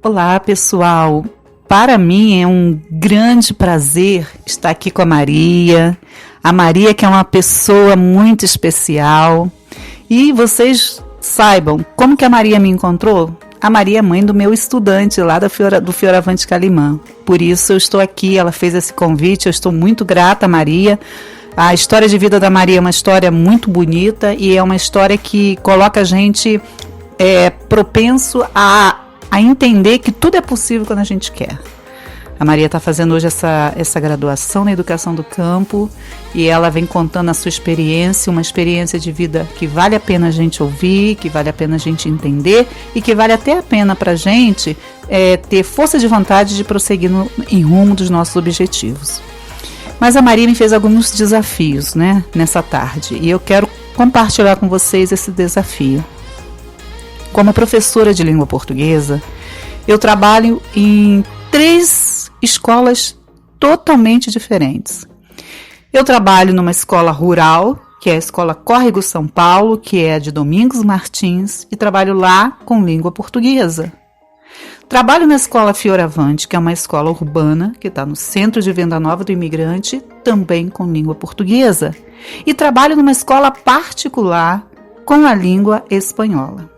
Olá, pessoal. Para mim é um grande prazer estar aqui com a Maria. A Maria, que é uma pessoa muito especial. E vocês saibam como que a Maria me encontrou? A Maria é mãe do meu estudante lá do Fioravante Calimã. Por isso eu estou aqui, ela fez esse convite, eu estou muito grata, Maria. A história de vida da Maria é uma história muito bonita e é uma história que coloca a gente propenso a entender que tudo é possível quando a gente quer. A Maria está fazendo hoje essa graduação na educação do campo e ela vem contando a sua experiência, uma experiência de vida que vale a pena a gente ouvir, que vale a pena a gente entender e que vale até a pena para a gente ter força de vontade de prosseguir em rumo dos nossos objetivos. Mas a Maria me fez alguns desafios, nessa tarde e eu quero compartilhar com vocês esse desafio. Como professora de língua portuguesa, eu trabalho em 3 escolas totalmente diferentes. Eu trabalho numa escola rural, que é a Escola Córrego São Paulo, que é de Domingos Martins, e trabalho lá com língua portuguesa. Trabalho na Escola Fioravante, que é uma escola urbana, que está no centro de Venda Nova do Imigrante, também com língua portuguesa. E trabalho numa escola particular com a língua espanhola.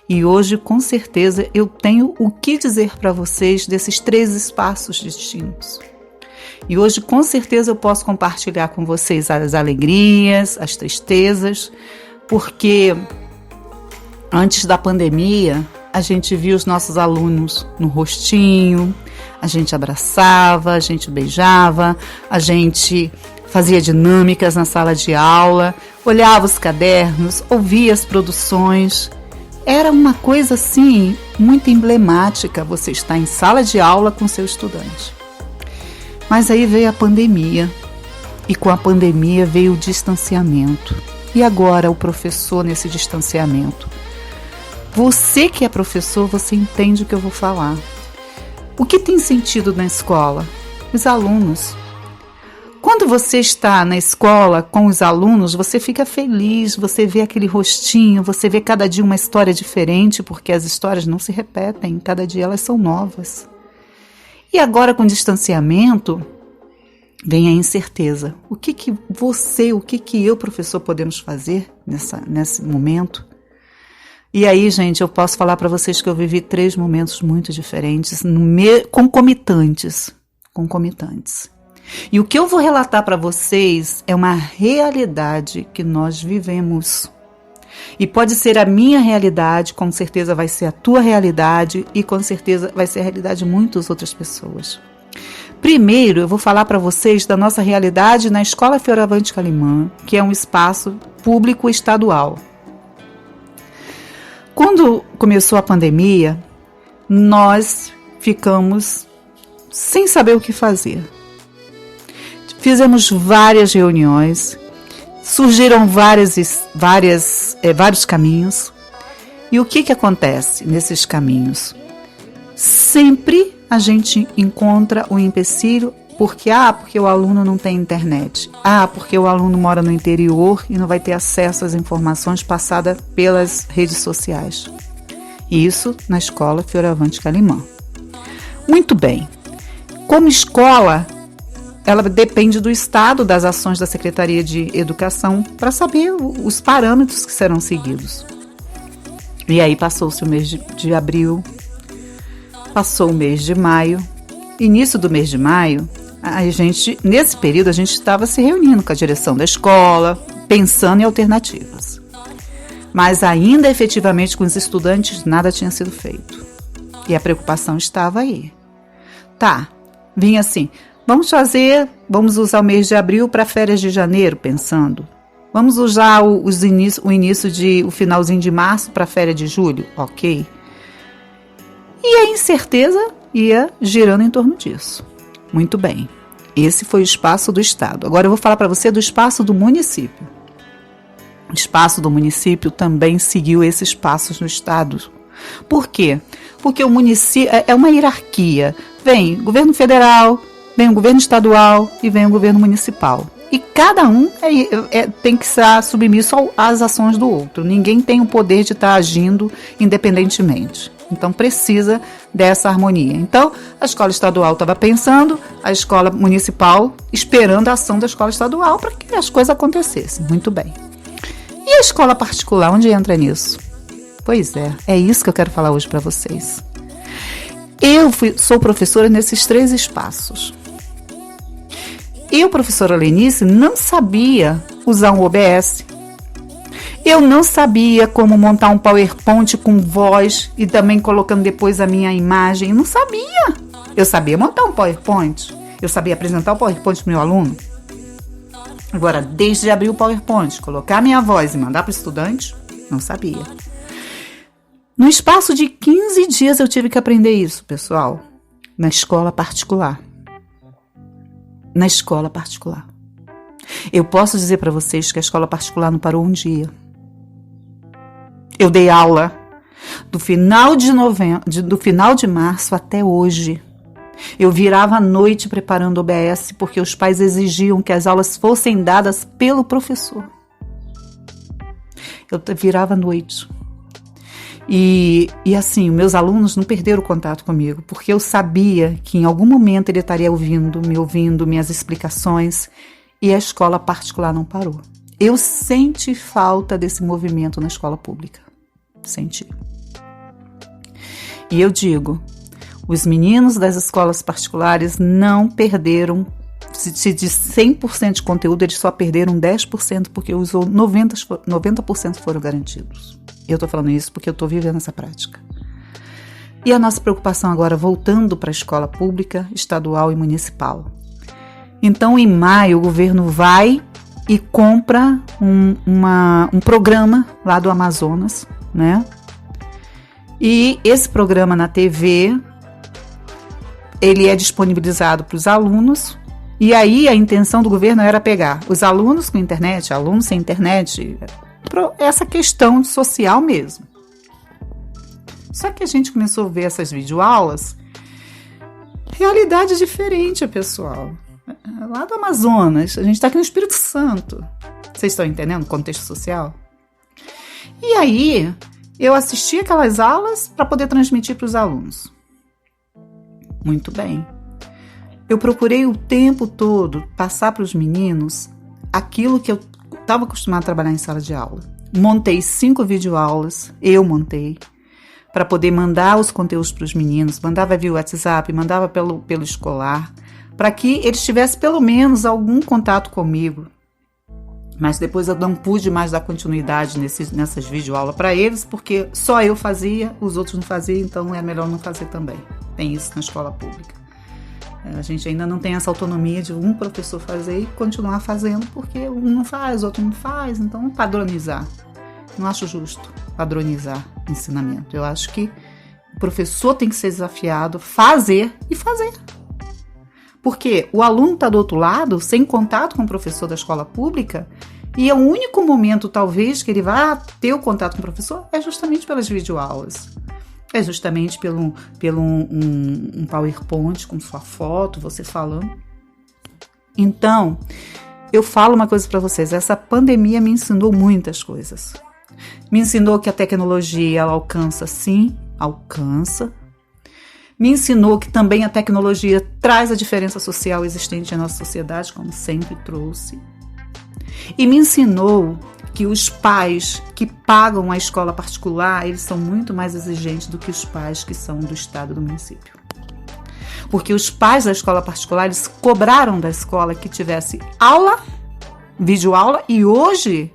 E hoje, com certeza, eu tenho o que dizer para vocês desses 3 espaços distintos. E hoje, com certeza, eu posso compartilhar com vocês as alegrias, as tristezas, porque antes da pandemia, a gente via os nossos alunos no rostinho, a gente abraçava, a gente beijava, a gente fazia dinâmicas na sala de aula, olhava os cadernos, ouvia as produções. Era uma coisa assim, muito emblemática, você estar em sala de aula com seu estudante. Mas aí veio a pandemia, e com a pandemia veio o distanciamento. E agora o professor nesse distanciamento? Você que é professor, você entende o que eu vou falar. O que tem sentido na escola? Os alunos. Quando você está na escola com os alunos, você fica feliz, você vê aquele rostinho, você vê cada dia uma história diferente, porque as histórias não se repetem, cada dia elas são novas. E agora com distanciamento, vem a incerteza. O que eu, professor, podemos fazer nesse momento? E aí, gente, eu posso falar para vocês que eu vivi 3 momentos muito diferentes, concomitantes. E o que eu vou relatar para vocês é uma realidade que nós vivemos. E pode ser a minha realidade, com certeza vai ser a tua realidade e com certeza vai ser a realidade de muitas outras pessoas. Primeiro, eu vou falar para vocês da nossa realidade na Escola Fioravante Calimã, que é um espaço público estadual. Quando começou a pandemia, nós ficamos sem saber o que fazer. Fizemos várias reuniões, surgiram vários caminhos. E o que acontece nesses caminhos? Sempre a gente encontra um empecilho porque o aluno não tem internet. Porque o aluno mora no interior e não vai ter acesso às informações passadas pelas redes sociais. Isso na Escola Fioravante Calimã. Muito bem. Como escola, ela depende do Estado, das ações da Secretaria de Educação, para saber os parâmetros que serão seguidos. E aí passou-se o mês de abril, passou o mês de maio. Início do mês de maio, nesse período, a gente estava se reunindo com a direção da escola, pensando em alternativas. Mas ainda efetivamente com os estudantes, nada tinha sido feito. E a preocupação estava aí. Vinha assim... Vamos usar o mês de abril para férias de janeiro, pensando. Vamos usar o finalzinho de março para férias de julho, ok? E a incerteza ia girando em torno disso. Muito bem, esse foi o espaço do Estado. Agora eu vou falar para você do espaço do município. O espaço do município também seguiu esses passos no Estado. Por quê? Porque o município é uma hierarquia. Vem governo federal, vem o governo estadual e vem o governo municipal. E cada um tem que estar submisso às ações do outro. Ninguém tem o poder de estar agindo independentemente. Então precisa dessa harmonia. Então a escola estadual estava pensando, a escola municipal esperando a ação da escola estadual para que as coisas acontecessem. Muito bem. E a escola particular, onde entra nisso? Pois é isso que eu quero falar hoje para vocês. Sou professora nesses 3 espaços. Eu, professora Lenice, não sabia usar um OBS. Eu não sabia como montar um PowerPoint com voz e também colocando depois a minha imagem. Eu não sabia. Eu sabia montar um PowerPoint. Eu sabia apresentar o PowerPoint para o meu aluno. Agora, desde abrir o PowerPoint, colocar a minha voz e mandar para o estudante, não sabia. No espaço de 15 dias eu tive que aprender isso, pessoal, na escola particular. Na escola particular. Eu posso dizer para vocês que a escola particular não parou um dia. Eu dei aula do final de março até hoje. Eu virava à noite preparando o OBS porque os pais exigiam que as aulas fossem dadas pelo professor. Eu virava à noite. E assim, meus alunos não perderam o contato comigo, porque eu sabia que em algum momento ele estaria me ouvindo, minhas explicações, e a escola particular não parou. Eu senti falta desse movimento na escola pública. Senti. E eu digo, os meninos das escolas particulares não perderam, se de 100% de conteúdo, eles só perderam 10%, porque os 90% foram garantidos. Eu estou falando isso porque eu estou vivendo essa prática. E a nossa preocupação agora, voltando para a escola pública, estadual e municipal. Então, em maio, o governo vai e compra um programa lá do Amazonas, né? E esse programa na TV, ele é disponibilizado para os alunos. E aí a intenção do governo era pegar os alunos com internet, alunos sem internet, essa questão social mesmo. Só que a gente começou a ver essas videoaulas, realidade diferente, pessoal. Lá do Amazonas, a gente está aqui no Espírito Santo. Vocês estão entendendo o contexto social? E aí, eu assisti aquelas aulas para poder transmitir para os alunos. Muito bem. Eu procurei o tempo todo passar para os meninos aquilo que eu estava acostumada a trabalhar em sala de aula. Montei 5 videoaulas, eu montei, para poder mandar os conteúdos para os meninos, mandava via WhatsApp, mandava pelo escolar, para que eles tivessem pelo menos algum contato comigo. Mas depois eu não pude mais dar continuidade nessas videoaulas para eles, porque só eu fazia, os outros não faziam, então é melhor não fazer também. Tem isso na escola pública. A gente ainda não tem essa autonomia de um professor fazer e continuar fazendo, porque um não faz, o outro não faz, então padronizar. Não acho justo padronizar ensinamento. Eu acho que o professor tem que ser desafiado, fazer e fazer. Porque o aluno está do outro lado, sem contato com o professor da escola pública, e é o único momento, talvez, que ele vá ter o contato com o professor é justamente pelas videoaulas. É justamente pelo um PowerPoint com sua foto, você falando. Então, eu falo uma coisa para vocês. Essa pandemia me ensinou muitas coisas. Me ensinou que a tecnologia, ela alcança, sim, alcança. Me ensinou que também a tecnologia traz a diferença social existente na nossa sociedade, como sempre trouxe. E me ensinou que os pais que pagam a escola particular, eles são muito mais exigentes do que os pais que são do estado do município. Porque os pais da escola particular, eles cobraram da escola que tivesse aula, videoaula, e hoje,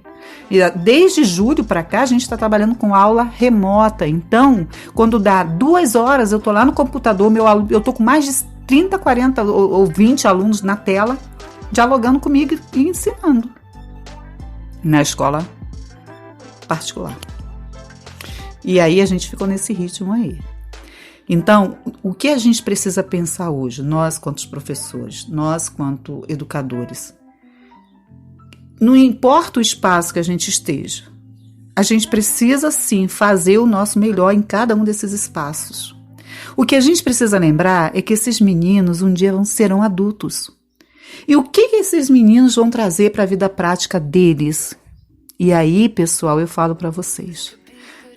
desde julho para cá, a gente está trabalhando com aula remota. Então, quando dá 2 horas, eu estou lá no computador, eu estou com mais de 30, 40 ou 20 alunos na tela, dialogando comigo e ensinando. Na escola particular. E aí a gente ficou nesse ritmo aí. Então, o que a gente precisa pensar hoje, nós quanto professores, nós quanto educadores, não importa o espaço que a gente esteja, a gente precisa sim fazer o nosso melhor em cada um desses espaços. O que a gente precisa lembrar é que esses meninos um dia serão adultos. E o que esses meninos vão trazer para a vida prática deles? E aí, pessoal, eu falo para vocês,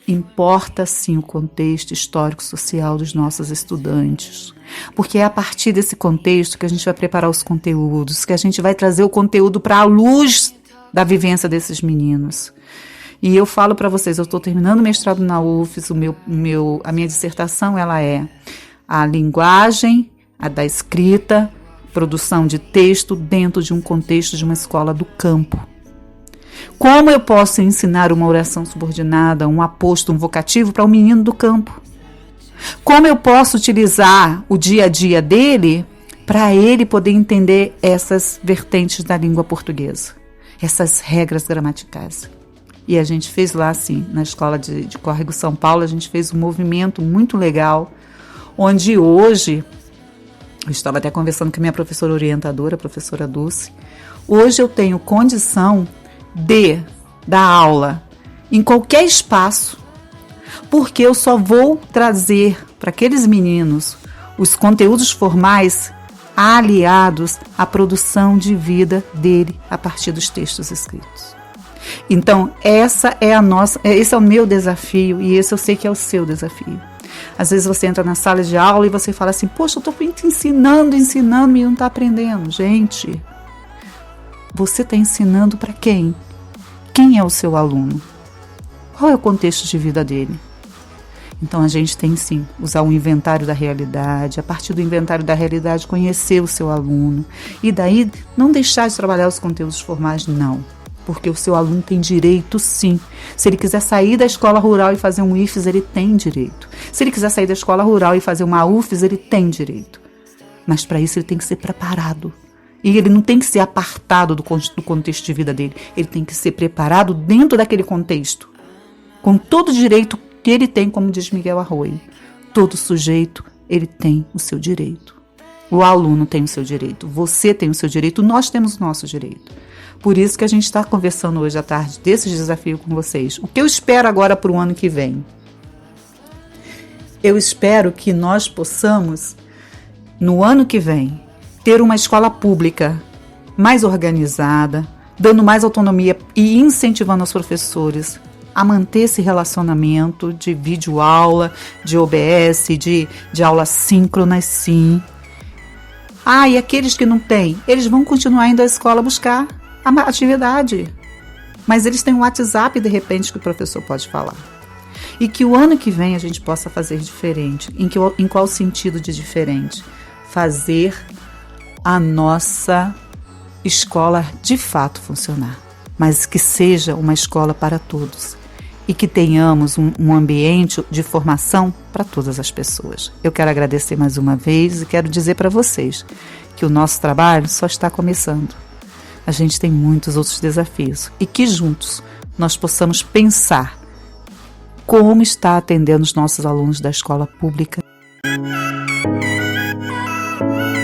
importa sim o contexto histórico-social dos nossos estudantes, porque é a partir desse contexto que a gente vai preparar os conteúdos, que a gente vai trazer o conteúdo para a luz da vivência desses meninos. E eu falo para vocês, eu estou terminando o mestrado na UFES, a minha dissertação ela é a linguagem, a da escrita, produção de texto dentro de um contexto de uma escola do campo. Como eu posso ensinar uma oração subordinada, um aposto, um vocativo para um menino do campo? Como eu posso utilizar o dia a dia dele para ele poder entender essas vertentes da língua portuguesa, essas regras gramaticais? E a gente fez lá, assim, na escola de Córrego São Paulo, a gente fez um movimento muito legal, onde hoje, eu estava até conversando com a minha professora orientadora, a professora Dulce, hoje eu tenho condição de dar aula em qualquer espaço, porque eu só vou trazer para aqueles meninos os conteúdos formais aliados à produção de vida dele a partir dos textos escritos. Então, esse é o meu desafio e esse eu sei que é o seu desafio. Às vezes você entra na sala de aula e você fala assim, poxa, eu estou ensinando e não está aprendendo. Gente, você está ensinando para quem? Quem é o seu aluno? Qual é o contexto de vida dele? Então a gente tem sim, usar um inventário da realidade, a partir do inventário da realidade conhecer o seu aluno e daí não deixar de trabalhar os conteúdos formais, não. Porque o seu aluno tem direito sim. Se ele quiser sair da escola rural e fazer um IFES, ele tem direito. Se ele quiser sair da escola rural e fazer uma UFES, ele tem direito. Mas para isso ele tem que ser preparado. E ele não tem que ser apartado do contexto de vida dele. Ele tem que ser preparado dentro daquele contexto. Com todo o direito que ele tem, como diz Miguel Arroio. Todo sujeito, ele tem o seu direito. O aluno tem o seu direito. Você tem o seu direito. Nós temos o nosso direito. Por isso que a gente está conversando hoje à tarde desses desafios com vocês. O que eu espero agora para o ano que vem? Eu espero que nós possamos, no ano que vem, ter uma escola pública mais organizada, dando mais autonomia e incentivando os professores a manter esse relacionamento de videoaula, de OBS, de aula síncronas, sim. E aqueles que não têm, eles vão continuar indo à escola buscar a atividade. Mas eles têm um WhatsApp, de repente, que o professor pode falar. E que o ano que vem a gente possa fazer diferente. Em qual sentido de diferente? Fazer a nossa escola de fato funcionar. Mas que seja uma escola para todos. E que tenhamos um ambiente de formação para todas as pessoas. Eu quero agradecer mais uma vez e quero dizer para vocês que o nosso trabalho só está começando. A gente tem muitos outros desafios e que juntos nós possamos pensar como está atendendo os nossos alunos da escola pública